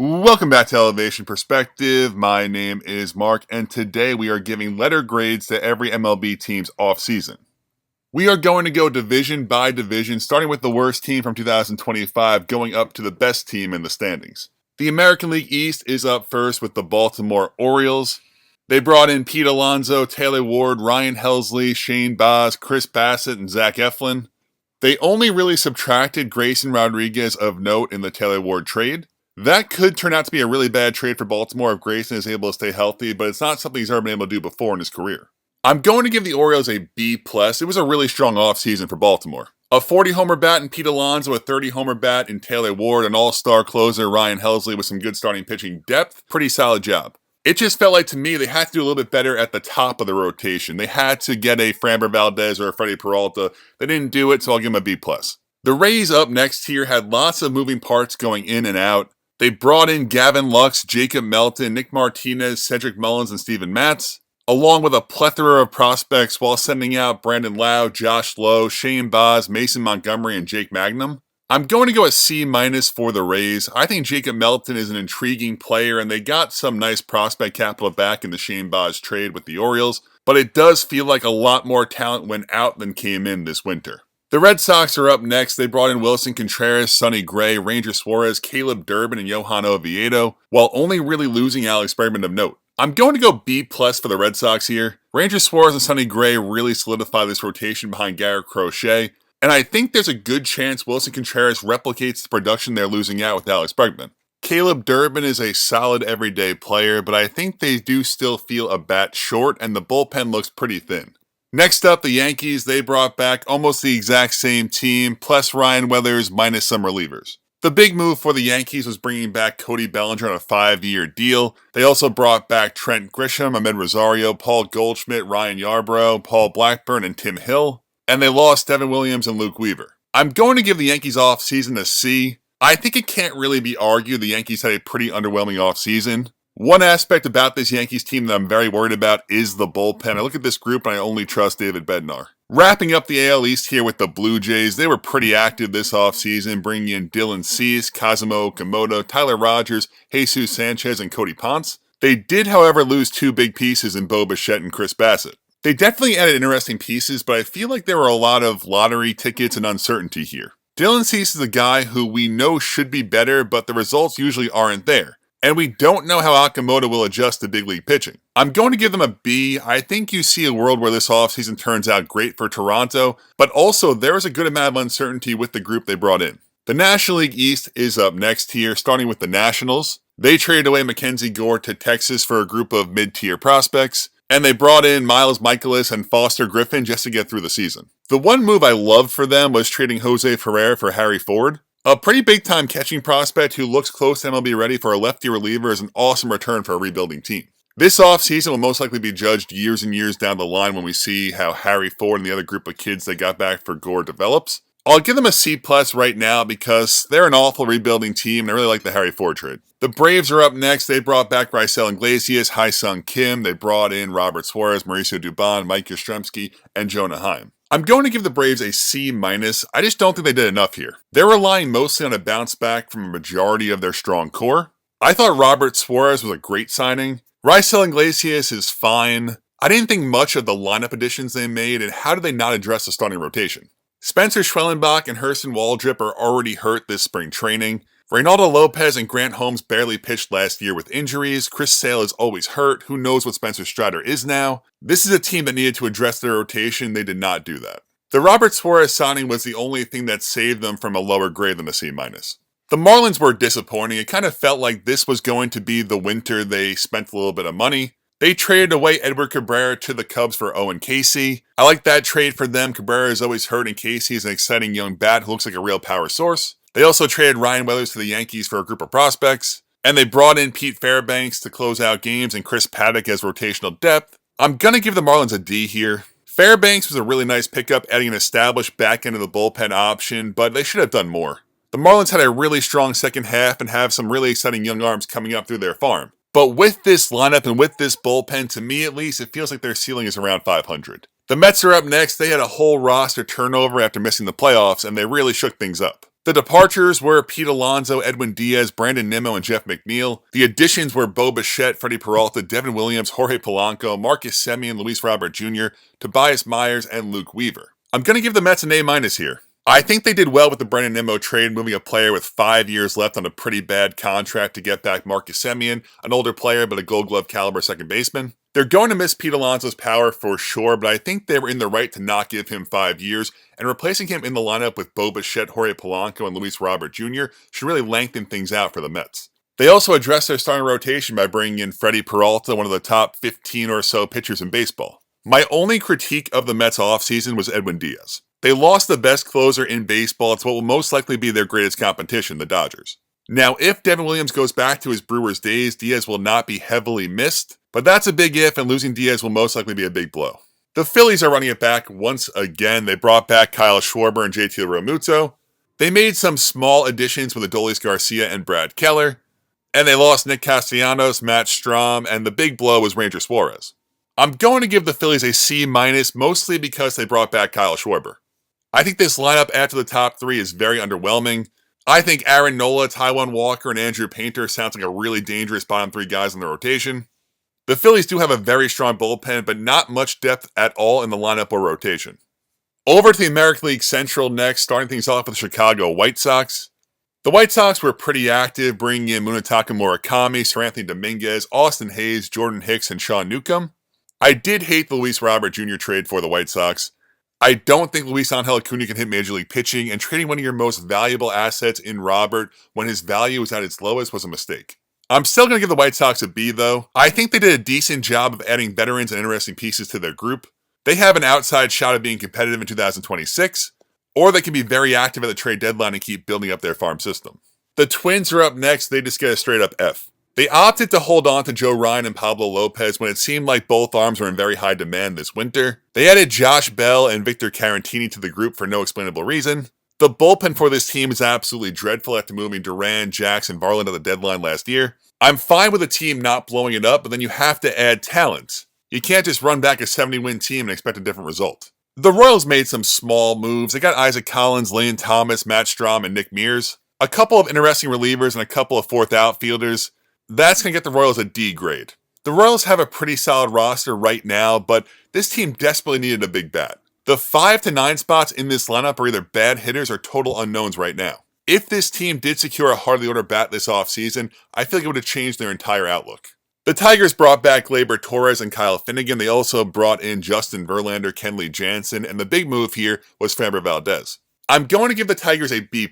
Welcome back to Elevation Perspective. My name is Mark, and today we are giving letter grades to every MLB team's offseason. We are going to go division by division, starting with the worst team from 2025, going up to the best team in the standings. The American League East is up first with the Baltimore Orioles. They brought in Pete Alonso, Taylor Ward, Ryan Helsley, Shane Baz, Chris Bassett, and Zach Eflin. They only really subtracted Grayson Rodriguez of note in the Taylor Ward trade. That could turn out to be a really bad trade for Baltimore if Grayson is able to stay healthy, but it's not something he's ever been able to do before in his career. I'm going to give the Orioles a B+. It was a really strong offseason for Baltimore. A 40-homer bat in Pete Alonso, a 30-homer bat in Taylor Ward, an all-star closer Ryan Helsley with some good starting pitching depth. Pretty solid job. It just felt like to me they had to do a little bit better at the top of the rotation. They had to get a Framber Valdez or a Freddie Peralta. They didn't do it, so I'll give them a B+. The Rays up next here had lots of moving parts going in and out. They brought in Gavin Lux, Jacob Melton, Nick Martinez, Cedric Mullins, and Steven Matz, along with a plethora of prospects while sending out Brandon Lau, Josh Lowe, Shane Baz, Mason Montgomery, and Jake Magnum. I'm going to go a C- for the Rays. I think Jacob Melton is an intriguing player, and they got some nice prospect capital back in the Shane Baz trade with the Orioles, but it does feel like a lot more talent went out than came in this winter. The Red Sox are up next. They brought in Wilson Contreras, Sonny Gray, Ranger Suarez, Caleb Durbin, and Johan Oviedo, while only really losing Alex Bregman of note. I'm going to go B+ for the Red Sox here. Ranger Suarez and Sonny Gray really solidify this rotation behind Garrett Crochet, and I think there's a good chance Wilson Contreras replicates the production they're losing out with Alex Bregman. Caleb Durbin is a solid everyday player, but I think they do still feel a bat short, and the bullpen looks pretty thin. Next up, the Yankees. They brought back almost the exact same team, plus Ryan Weathers minus some relievers. The big move for the Yankees was bringing back Cody Bellinger on a 5-year deal. They also brought back Trent Grisham, Ahmed Rosario, Paul Goldschmidt, Ryan Yarbrough, Paul Blackburn, and Tim Hill. And they lost Devin Williams and Luke Weaver. I'm going to give the Yankees offseason a C. I think it can't really be argued the Yankees had a pretty underwhelming offseason. One aspect about this Yankees team that I'm very worried about is the bullpen. I look at this group and I only trust David Bednar. Wrapping up the AL East here with the Blue Jays, they were pretty active this offseason, bringing in Dylan Cease, Kazuma Okamoto, Tyler Rogers, Jesus Sanchez, and Cody Ponce. They did, however, lose two big pieces in Bo Bichette and Chris Bassett. They definitely added interesting pieces, but I feel like there were a lot of lottery tickets and uncertainty here. Dylan Cease is a guy who we know should be better, but the results usually aren't there. And we don't know how Okamoto will adjust to big league pitching. I'm going to give them a B. I think you see a world where this offseason turns out great for Toronto, but also there is a good amount of uncertainty with the group they brought in. The National League East is up next here, starting with the Nationals. They traded away Mackenzie Gore to Texas for a group of mid-tier prospects, and they brought in Miles Michaelis and Foster Griffin just to get through the season. The one move I loved for them was trading Jose Ferrer for Harry Ford. A pretty big-time catching prospect who looks close to MLB ready for a lefty reliever is an awesome return for a rebuilding team. This offseason will most likely be judged years and years down the line when we see how Harry Ford and the other group of kids they got back for Gore develops. I'll give them a C+ right now because they're an awful rebuilding team and I really like the Harry Ford trade. The Braves are up next. They brought back Raisel Iglesias, Hai-Sung Kim. They brought in Robert Suarez, Mauricio Dubon, Mike Yastrzemski, and Jonah Heim. I'm going to give the Braves a C-. I just don't think they did enough here. They're relying mostly on a bounce back from a majority of their strong core. I thought Robert Suarez was a great signing. Raisel Iglesias is fine. I didn't think much of the lineup additions they made, and how did they not address the starting rotation? Spencer Schwellenbach and Hurston Waldrip are already hurt this spring training. Reynaldo Lopez and Grant Holmes barely pitched last year with injuries. Chris Sale is always hurt. Who knows what Spencer Strider is now? This is a team that needed to address their rotation. They did not do that. The Robert Suarez signing was the only thing that saved them from a lower grade than a C-. The Marlins were disappointing. It kind of felt like this was going to be the winter they spent a little bit of money. They traded away Edward Cabrera to the Cubs for Owen Casey. I like that trade for them. Cabrera is always hurt, and Casey is an exciting young bat who looks like a real power source. They also traded Ryan Weathers to the Yankees for a group of prospects. And they brought in Pete Fairbanks to close out games and Chris Paddock as rotational depth. I'm going to give the Marlins a D here. Fairbanks was a really nice pickup, adding an established back end of the bullpen option, but they should have done more. The Marlins had a really strong second half and have some really exciting young arms coming up through their farm. But with this lineup and with this bullpen, to me at least, it feels like their ceiling is around 500. The Mets are up next. They had a whole roster turnover after missing the playoffs, and they really shook things up. The departures were Pete Alonso, Edwin Diaz, Brandon Nimmo, and Jeff McNeil. The additions were Bo Bichette, Freddie Peralta, Devin Williams, Jorge Polanco, Marcus Semien, Luis Robert Jr., Tobias Myers, and Luke Weaver. I'm going to give the Mets an A- here. I think they did well with the Brandon Nimmo trade, moving a player with 5 years left on a pretty bad contract to get back Marcus Semien, an older player but a Gold Glove caliber second baseman. They're going to miss Pete Alonso's power for sure, but I think they were in the right to not give him 5 years, and replacing him in the lineup with Bo Bichette, Jorge Polanco, and Luis Robert Jr. should really lengthen things out for the Mets. They also addressed their starting rotation by bringing in Freddie Peralta, one of the top 15 or so pitchers in baseball. My only critique of the Mets offseason was Edwin Diaz. They lost the best closer in baseball to what will most likely be their greatest competition, the Dodgers. Now, if Devin Williams goes back to his Brewers days, Diaz will not be heavily missed, but that's a big if, and losing Diaz will most likely be a big blow. The Phillies are running it back once again. They brought back Kyle Schwarber and JT Realmuto. They made some small additions with Adolis Garcia and Brad Keller, and they lost Nick Castellanos, Matt Strahm, and the big blow was Ranger Suarez. I'm going to give the Phillies a C-, mostly because they brought back Kyle Schwarber. I think this lineup after the top 3 is very underwhelming. I think Aaron Nola, Taijuan Walker, and Andrew Painter sounds like a really dangerous bottom 3 guys in the rotation. The Phillies do have a very strong bullpen, but not much depth at all in the lineup or rotation. Over to the American League Central next, starting things off with the Chicago White Sox. The White Sox were pretty active, bringing in Munetaka Murakami, Seranthony Dominguez, Austin Hayes, Jordan Hicks, and Sean Newcomb. I did hate the Luis Robert Jr. trade for the White Sox. I don't think Luis Angel Acuna can hit Major League pitching, and trading one of your most valuable assets in Robert when his value was at its lowest was a mistake. I'm still going to give the White Sox a B, though. I think they did a decent job of adding veterans and interesting pieces to their group. They have an outside shot of being competitive in 2026, or they can be very active at the trade deadline and keep building up their farm system. The Twins are up next. They just get a straight-up F. They opted to hold on to Joe Ryan and Pablo Lopez when it seemed like both arms were in very high demand this winter. They added Josh Bell and Victor Caratini to the group for no explainable reason. The bullpen for this team is absolutely dreadful after moving Duran, Jackson, Varland at the deadline last year. I'm fine with a team not blowing it up, but then you have to add talent. You can't just run back a 70-win team and expect a different result. The Royals made some small moves. They got Isaac Collins, Lane Thomas, Matt Strahm, and Nick Mears. A couple of interesting relievers and a couple of fourth outfielders. That's going to get the Royals a D grade. The Royals have a pretty solid roster right now, but this team desperately needed a big bat. The 5 to 9 spots in this lineup are either bad hitters or total unknowns right now. If this team did secure a hardly order bat this offseason, I feel like it would have changed their entire outlook. The Tigers brought back Gleyber Torres and Kyle Finnegan. They also brought in Justin Verlander, Kenley Jansen, and the big move here was Framber Valdez. I'm going to give the Tigers a B+.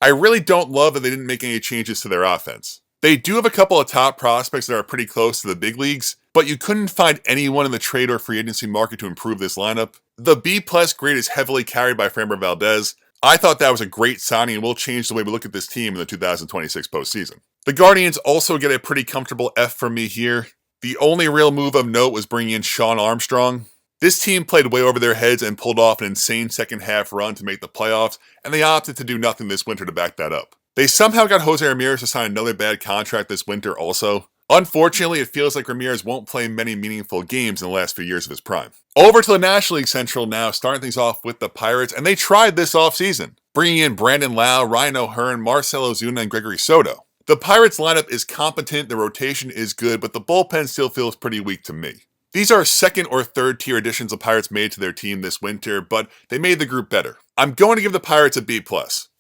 I really don't love that they didn't make any changes to their offense. They do have a couple of top prospects that are pretty close to the big leagues, but you couldn't find anyone in the trade or free agency market to improve this lineup. The B+ grade is heavily carried by Framber Valdez. I thought that was a great signing and will change the way we look at this team in the 2026 postseason. The Guardians also get a pretty comfortable F from me here. The only real move of note was bringing in Sean Armstrong. This team played way over their heads and pulled off an insane second half run to make the playoffs, and they opted to do nothing this winter to back that up. They somehow got Jose Ramirez to sign another bad contract this winter also. Unfortunately, it feels like Ramirez won't play many meaningful games in the last few years of his prime. Over to the National League Central now, starting things off with the Pirates, and they tried this offseason, bringing in Brandon Lau, Ryan O'Hearn, Marcell Ozuna, and Gregory Soto. The Pirates lineup is competent, the rotation is good, but the bullpen still feels pretty weak to me. These are second or third tier additions the Pirates made to their team this winter, but they made the group better. I'm going to give the Pirates a B+.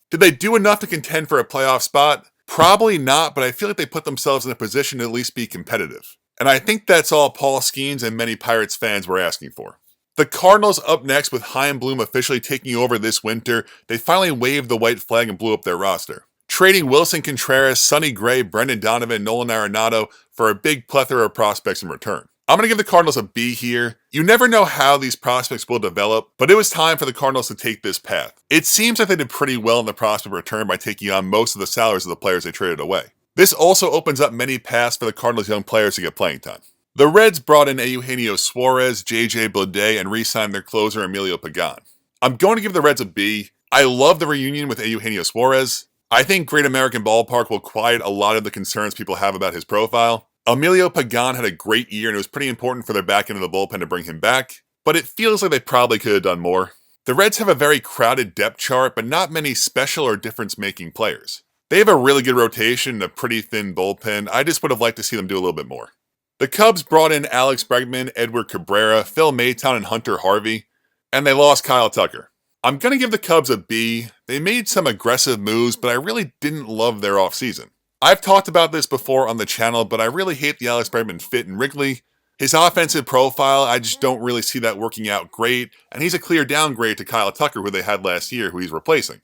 Did they do enough to contend for a playoff spot? Probably not, but I feel like they put themselves in a position to at least be competitive. And I think that's all Paul Skeens and many Pirates fans were asking for. The Cardinals up next with Chaim Bloom officially taking over this winter. They finally waved the white flag and blew up their roster, trading Wilson Contreras, Sonny Gray, Brendan Donovan, Nolan Arenado for a big plethora of prospects in return. I'm going to give the Cardinals a B here. You never know how these prospects will develop, but it was time for the Cardinals to take this path. It seems like they did pretty well in the prospect return by taking on most of the salaries of the players they traded away. This also opens up many paths for the Cardinals' young players to get playing time. The Reds brought in Eugenio Suarez, JJ Bleday, and re-signed their closer Emilio Pagan. I'm going to give the Reds a B. I love the reunion with Eugenio Suarez. I think Great American Ballpark will quiet a lot of the concerns people have about his profile. Emilio Pagan had a great year, and it was pretty important for their back end of the bullpen to bring him back, but it feels like they probably could have done more. The Reds have a very crowded depth chart, but not many special or difference-making players. They have a really good rotation and a pretty thin bullpen. I just would have liked to see them do a little bit more. The Cubs brought in Alex Bregman, Edward Cabrera, Phil Maytown, and Hunter Harvey, and they lost Kyle Tucker. I'm going to give the Cubs a B. They made some aggressive moves, but I really didn't love their offseason. I've talked about this before on the channel, but I really hate the Alex Bregman fit in Wrigley. His offensive profile, I just don't really see that working out great, and he's a clear downgrade to Kyle Tucker, who they had last year, who he's replacing.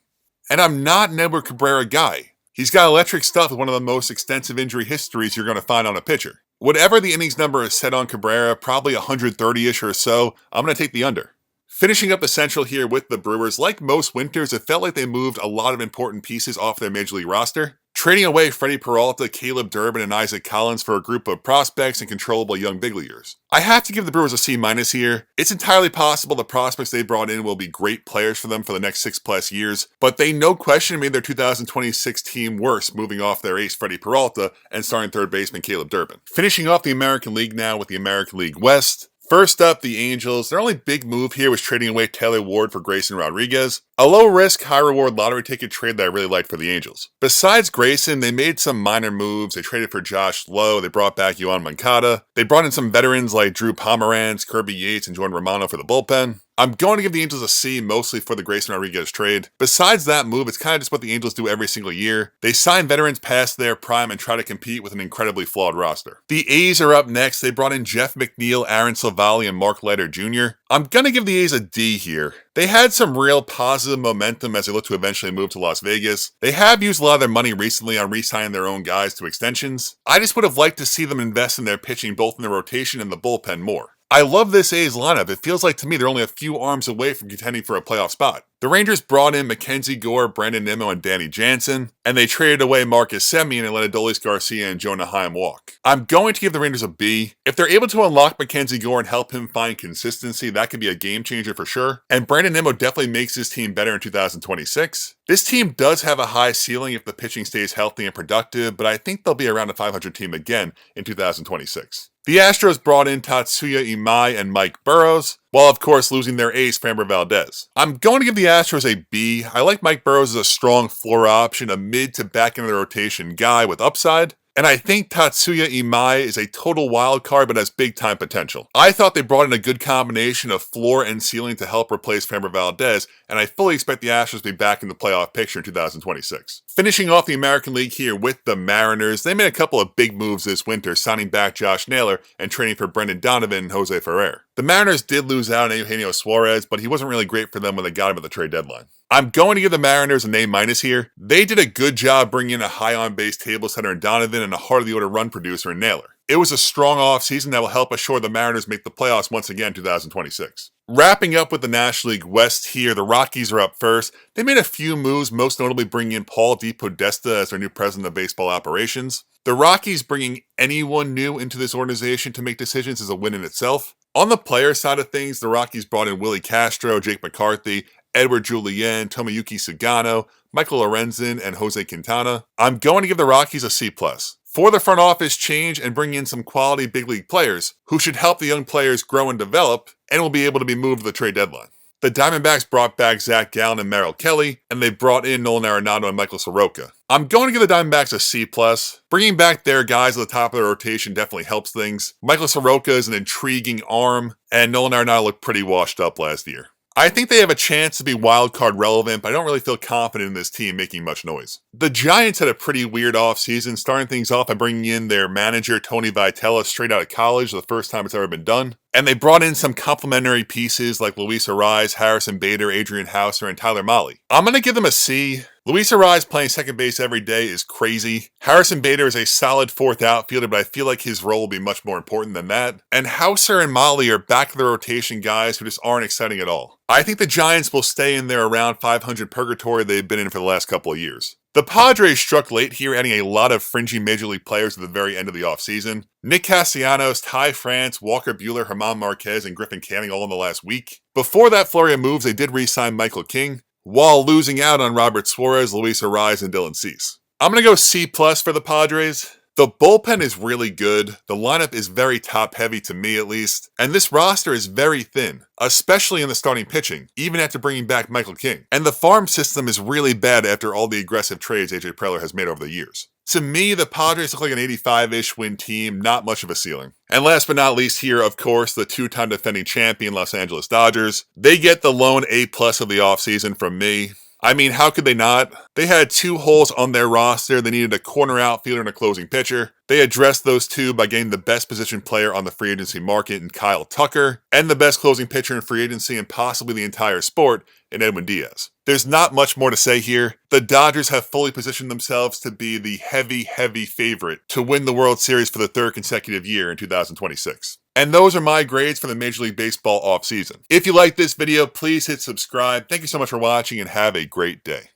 And I'm not an Edward Cabrera guy. He's got electric stuff with one of the most extensive injury histories you're going to find on a pitcher. Whatever the innings number is set on Cabrera, probably 130-ish or so, I'm going to take the under. Finishing up the Central here with the Brewers, like most winters, it felt like they moved a lot of important pieces off their Major League roster. Trading away Freddie Peralta, Caleb Durbin, and Isaac Collins for a group of prospects and controllable young big leaguers. I have to give the Brewers a C- here. It's entirely possible the prospects they brought in will be great players for them for the next 6+ years, but they no question made their 2026 team worse, moving off their ace Freddie Peralta and starting third baseman Caleb Durbin. Finishing off the American League now with the American League West. First up, the Angels. Their only big move here was trading away Taylor Ward for Grayson Rodriguez. A low-risk, high-reward lottery ticket trade that I really liked for the Angels. Besides Grayson, they made some minor moves. They traded for Josh Lowe. They brought back Yohan Moncada. They brought in some veterans like Drew Pomeranz, Kirby Yates, and Jordan Romano for the bullpen. I'm going to give the Angels a C, mostly for the Grayson Rodriguez trade. Besides that move, it's kind of just what the Angels do every single year. They sign veterans past their prime and try to compete with an incredibly flawed roster. The A's are up next. They brought in Jeff McNeil, Aaron Savali, and Mark Leiter Jr. I'm going to give the A's a D here. They had some real positive momentum as they look to eventually move to Las Vegas. They have used a lot of their money recently on re-signing their own guys to extensions. I just would have liked to see them invest in their pitching, both in the rotation and the bullpen, more. I love this A's lineup. It feels like to me they're only a few arms away from contending for a playoff spot. The Rangers brought in Mackenzie Gore, Brandon Nimmo, and Danny Jansen, and they traded away Marcus Semien and let Adolis Garcia and Jonah Heim walk. I'm going to give the Rangers a B. If they're able to unlock Mackenzie Gore and help him find consistency, that could be a game changer for sure. And Brandon Nimmo definitely makes this team better in 2026. This team does have a high ceiling if the pitching stays healthy and productive, but I think they'll be around a 500 team again in 2026. The Astros brought in Tatsuya Imai and Mike Burrows, while of course losing their ace, Framber Valdez. I'm going to give the Astros a B. I like Mike Burrows as a strong floor option, a mid to back end of the rotation guy with upside. And I think Tatsuya Imai is a total wild card, but has big time potential. I thought they brought in a good combination of floor and ceiling to help replace Framber Valdez, and I fully expect the Astros to be back in the playoff picture in 2026. Finishing off the American League here with the Mariners, they made a couple of big moves this winter, signing back Josh Naylor and trading for Brendan Donovan and Jose Ferrer. The Mariners did lose out on Eugenio Suarez, but he wasn't really great for them when they got him at the trade deadline. I'm going to give the Mariners an A- here. They did a good job bringing in a high on-base table setter in Donovan and a heart-of-the-order run producer in Naylor. It was a strong offseason that will help assure the Mariners make the playoffs once again in 2026. Wrapping up with the National League West here, the Rockies are up first. They made a few moves, most notably bringing in Paul DePodesta as their new president of baseball operations. The Rockies bringing anyone new into this organization to make decisions is a win in itself. On the player side of things, the Rockies brought in Willie Castro, Jake McCarthy, Edward Julien, Tomoyuki Sugano, Michael Lorenzen, and Jose Quintana. I'm going to give the Rockies a C+. For the front office change and bring in some quality big league players who should help the young players grow and develop and will be able to be moved to the trade deadline. The Diamondbacks brought back Zach Gallen and Merrill Kelly, and they brought in Nolan Arenado and Michael Soroka. I'm going to give the Diamondbacks a C+. Bringing back their guys at the top of the rotation definitely helps things. Michael Soroka is an intriguing arm, and Nolan Arenado looked pretty washed up last year. I think they have a chance to be wildcard relevant, but I don't really feel confident in this team making much noise. The Giants had a pretty weird offseason, starting things off by bringing in their manager, Tony Vitello, straight out of college, the first time it's ever been done. And they brought in some complementary pieces like Luis Arraez, Harrison Bader, Adrian Hauser, and Tyler Mahle. I'm going to give them a C. Luis Arraez playing second base every day is crazy. Harrison Bader is a solid fourth outfielder, but I feel like his role will be much more important than that. And Hauser and Mahle are back to the rotation guys who just aren't exciting at all. I think the Giants will stay in their around 500 purgatory they've been in for the last couple of years. The Padres struck late here, adding a lot of fringy Major League players at the very end of the offseason. Nick Castellanos, Ty France, Walker Buehler, German Marquez, and Griffin Canning all in the last week. Before that flurry of moves, they did re-sign Michael King, while losing out on Robert Suarez, Luis Arraez, and Dylan Cease. I'm going to go C+ for the Padres. The bullpen is really good, the lineup is very top heavy to me at least, and this roster is very thin, especially in the starting pitching, even after bringing back Michael King. And the farm system is really bad after all the aggressive trades AJ Preller has made over the years. To me, the Padres look like an 85-ish win team, not much of a ceiling. And last but not least here, of course, the two-time defending champion Los Angeles Dodgers. They get the lone A+ of the offseason from me. I mean, how could they not? They had 2 holes on their roster. They needed a corner outfielder and a closing pitcher. They addressed those 2 by getting the best position player on the free agency market in Kyle Tucker, and the best closing pitcher in free agency and possibly the entire sport in Edwin Diaz. There's not much more to say here. The Dodgers have fully positioned themselves to be the heavy favorite to win the World Series for the 3rd consecutive year in 2026. And those are my grades for the Major League Baseball offseason. If you like this video, please hit subscribe. Thank you so much for watching and have a great day.